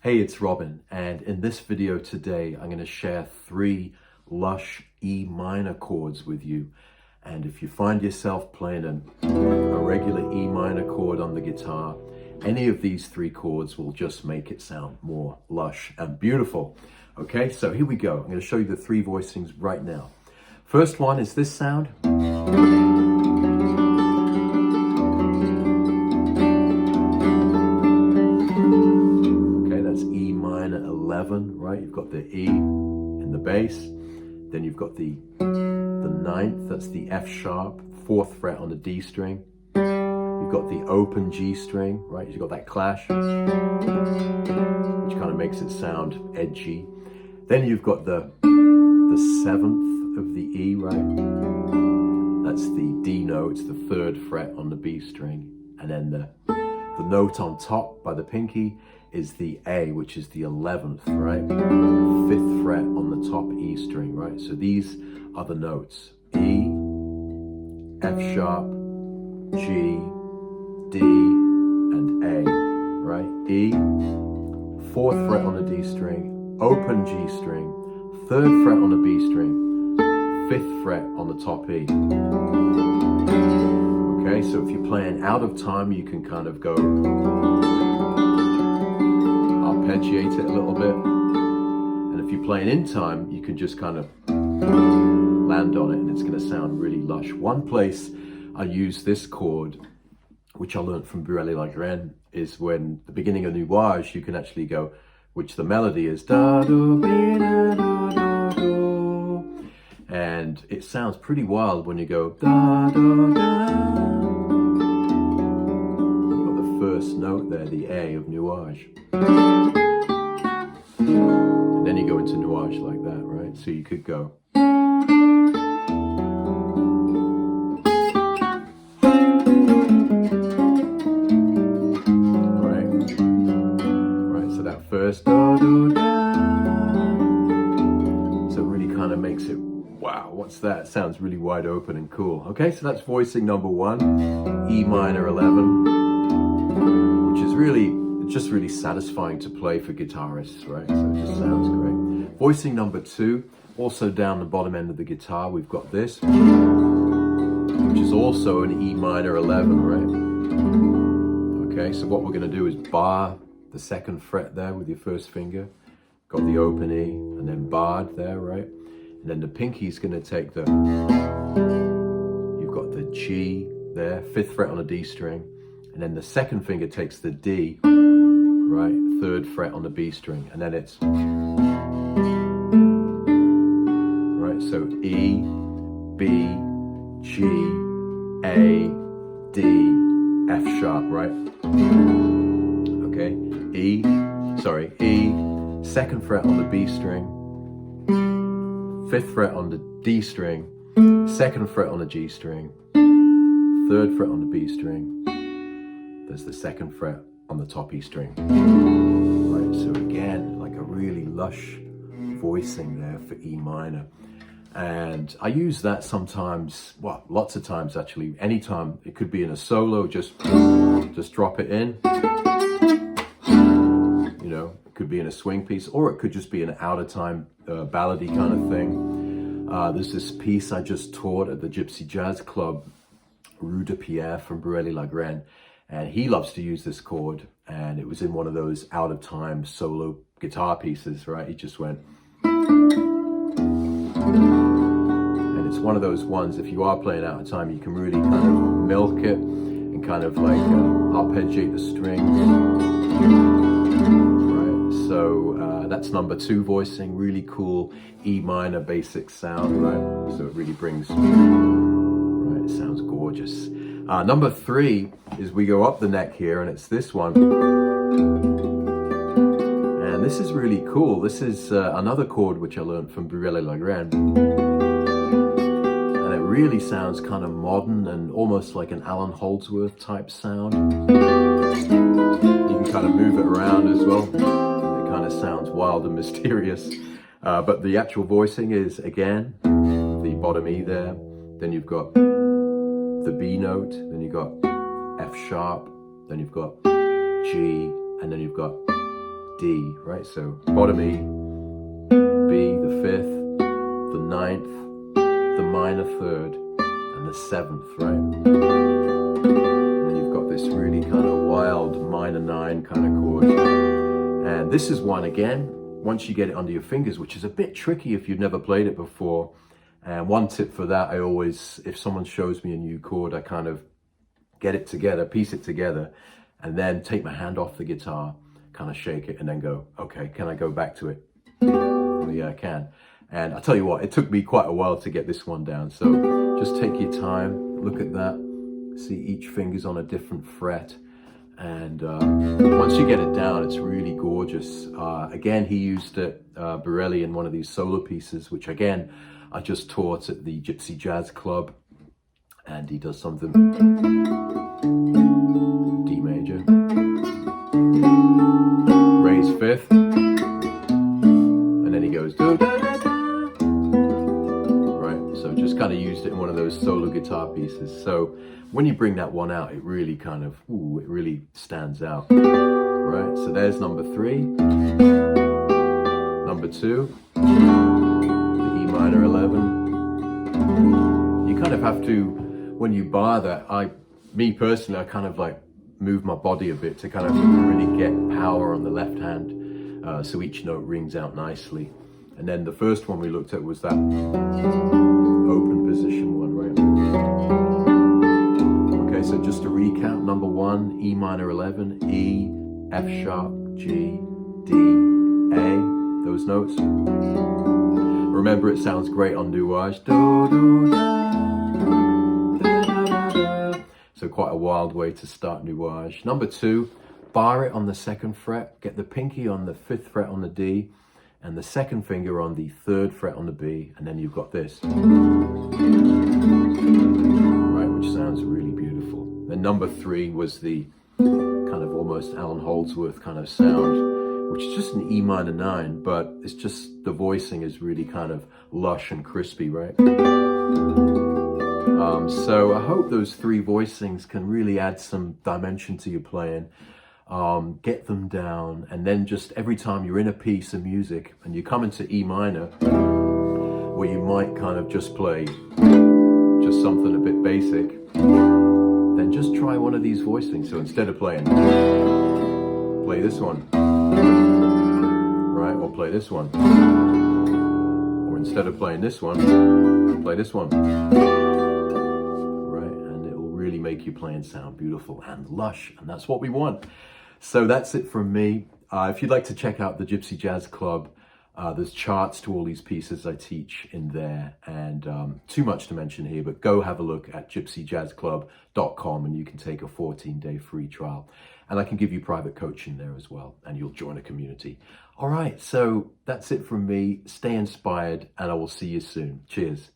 Hey, it's Robin, and in this video today, I'm going to share 3 Lush E minor chords with you. And if you find yourself playing a regular E minor chord on the guitar, any of these 3 chords will just make it sound more lush and beautiful. Okay, so here we go. I'm going to show you the 3 voicings right now. First one is this sound. Right, you've got the E in the bass, then you've got the 9th, that's the F sharp, 4th fret on the D string. You've got the open G string, right? You've got that clash, which kind of makes it sound edgy. Then you've got the 7th of the E, right? That's the D note, it's the 3rd fret on the B string, and then the note on top by the pinky is the A, which is the 11th, right? 5th fret on the top E string, right? So these are the notes: E, F sharp, G, D, and A, right? E, 4th fret on the D string, open G string, 3rd fret on the B string, 5th fret on the top E. Okay, so if you're playing out of time, you can kind of go arpeggiate it a little bit, and if you're playing in time, you can just kind of land on it and it's going to sound really lush. One place I use this chord, which I learned from Nolan, is when the beginning of Nuages, you can actually go, which the melody is da do be da do do do, and it sounds pretty wild when you go da do da. You've got the first note there, the A of Nuages. And then you go into Nuages like that, right? So you could go. Right? Right, so that first da, do, da. So it really kind of makes it, wow, what's that? Sounds really wide open and cool. Okay, so that's voicing number 1, E minor 11, which is really, just really satisfying to play for guitarists, right? So it just sounds great. Voicing number 2, also down the bottom end of the guitar, we've got this, which is also an E minor 11, right? Okay, so what we're going to do is bar the 2nd fret there with your first finger, got the open E, and then barred there, right? And then the pinky's going to take the, you've got the G there, 5th fret on a D string, and then the 2nd finger takes the D, right, 3rd fret on the B string, and then it's, right, so E, B, G, A, D, F sharp, right? Okay, E, 2nd fret on the B string, 5th fret on the D string, 2nd fret on the G string, 3rd fret on the B string, there's the 2nd fret on the top E string. Right, so again, like a really lush voicing there for E minor. And I use that sometimes, well, lots of times actually. Anytime, it could be in a solo, just drop it in. You know, it could be in a swing piece, or it could just be an out of time ballady kind of thing. There's this piece I just taught at the Gypsy Jazz Club, Rue de Pierre from Nolan, and he loves to use this chord, and it was in one of those out of time solo guitar pieces, right? He just went, and it's one of those ones, if you are playing out of time, you can really kind of milk it and kind of like arpeggiate the strings, right? So that's number 2 voicing, really cool E minor basic sound, right? So it really brings, right, it sounds gorgeous. Number 3 is we go up the neck here, and it's this one. And this is really cool. This is another chord which I learned from Nolan. And it really sounds kind of modern and almost like an Alan Holdsworth type sound. You can kind of move it around as well. It kind of sounds wild and mysterious. But the actual voicing is, again, the bottom E there. Then you've got the B note, then you've got F sharp, then you've got G, and then you've got D, right? So bottom E, B, the 5th, the 9th, the minor 3rd, and the 7th, right? And then you've got this really kind of wild minor 9 kind of chord. And this is one, again, once you get it under your fingers, which is a bit tricky if you've never played it before. And one tip for that, I always, if someone shows me a new chord, I kind of get it together, piece it together, and then take my hand off the guitar, kind of shake it, and then go, okay, can I go back to it? Oh, yeah, I can. And I tell you what, it took me quite a while to get this one down. So just take your time, look at that, see each finger's on a different fret. And once you get it down, it's really gorgeous. Again, he used it, Borelli, in one of these solo pieces, which again, I just taught at the Gypsy Jazz Club. And he does something, D major, raise 5th, and then he goes, do, da, da, da. Right, so just kind of used it in one of those solo guitar pieces. So when you bring that one out, it really kind of, ooh, it really stands out. Right, so there's number 3, number 2, the E minor 11. You kind of have to, when you bar that, me personally, I kind of like move my body a bit to kind of really get power on the left hand, so each note rings out nicely. And then the first one we looked at was that open position one, right? Okay, so just to recap, number 1, E minor 11, E, F sharp, G, D, A, those notes. Remember, it sounds great on Nuages. Do, do, da. So quite a wild way to start Nuages. Number 2, bar it on the 2nd fret, get the pinky on the 5th fret on the D, and the 2nd finger on the 3rd fret on the B, and then you've got this. Right, which sounds really beautiful. Then number 3 was the kind of almost Alan Holdsworth kind of sound, which is just an E minor 9, but it's just, the voicing is really kind of lush and crispy, right? So I hope those 3 voicings can really add some dimension to your playing, get them down, and then just every time you're in a piece of music and you come into E minor, where you might kind of just play just something a bit basic, then just try one of these voicings. So instead of playing, play this one, right? Or play this one. Or instead of playing this one, play this one. Really make your playing sound beautiful and lush, and that's what we want. So that's it from me. If you'd like to check out the Gypsy Jazz Club, there's charts to all these pieces I teach in there, and too much to mention here, but go have a look at gypsyjazzclub.com and you can take a 14-day free trial, and I can give you private coaching there as well, and you'll join a community. All right, so that's it from me. Stay inspired, and I will see you soon. Cheers.